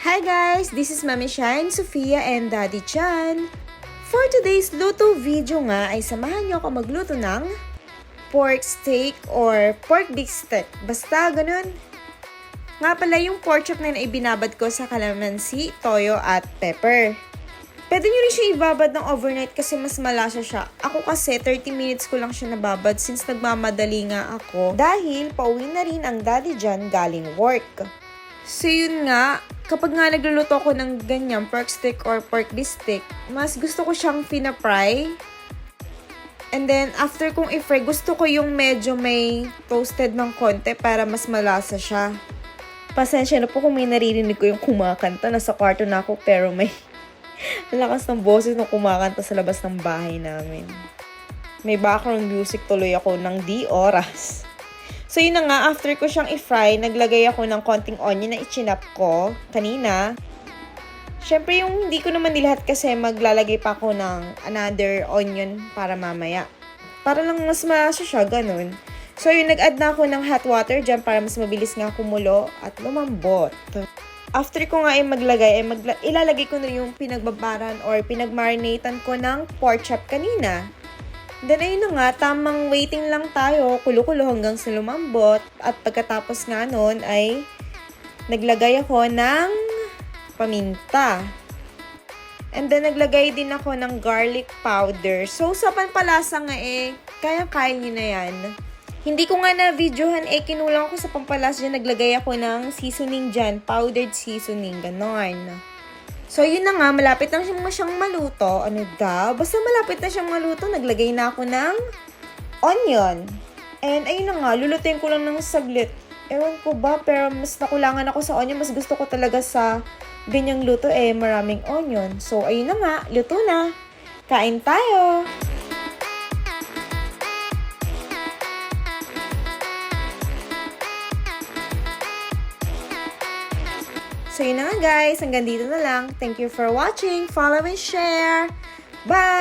Hi guys! This is Mami Shine, Sofia, and Daddy Chan. For today's luto video nga ay samahan niyo ako magluto ng pork steak or pork bistec. Basta ganun. Nga pala yung pork chop na ibinabad ko sa kalamansi, toyo at pepper. Pwede nyo rin siya ibabad ng overnight kasi mas malasa siya. Ako kasi 30 minutes ko lang siya nababad since nagmamadali nga ako dahil pauwi na rin ang daddy dyan galing work. So yun nga, kapag nga nagluluto ko ng ganyan pork steak or pork bistec, mas gusto ko siyang fina-fry. And then after kong i-fry, gusto ko yung medyo may toasted ng konti para mas malasa siya. Pasensya na po kung may naririnig ko yung kumakanta. Nasa kwarto na ako pero may lakas ng boses ng kumakanta sa labas ng bahay namin. May background music tuloy ako ng di oras. So yun na nga, after ko siyang i-fry, naglagay ako ng konting onion na i-chinap ko kanina. Syempre yung hindi ko naman nilahat kasi maglalagay pa ako ng another onion para mamaya. Para lang mas malasa siya, ganun. So yun, nag-add na ako ng hot water dyan para mas mabilis nga kumulo at lumambot. After ko nga maglagay, ilalagay ko na yung pinagbabaran or pinagmarinatan ko ng pork chop kanina. Then ayun na nga, tamang waiting lang tayo, kulo-kulo hanggang sa lumambot. At pagkatapos nga nun ay naglagay ako ng paminta. And then naglagay din ako ng garlic powder. So sa pampalasa nga kaya-kaya nyo na yan. Hindi ko nga na-videohan kinulang ko sa pampalas dyan. Naglagay ako ng seasoning dyan. Powdered seasoning. Ganon. So, yun na nga. Malapit na siyang maluto. Ano daw? Basta malapit na siyang maluto. Naglagay na ako ng onion. And, ayun na nga. Lulutuin ko lang ng saglit. Ewan ko ba? Pero mas nakulangan ako sa onion. Mas gusto ko talaga sa ganyang luto maraming onion. So, ayun na nga. Luto na. Kain tayo! So yun na nga guys, hanggang dito na lang. Thank you for watching. Follow and share. Bye!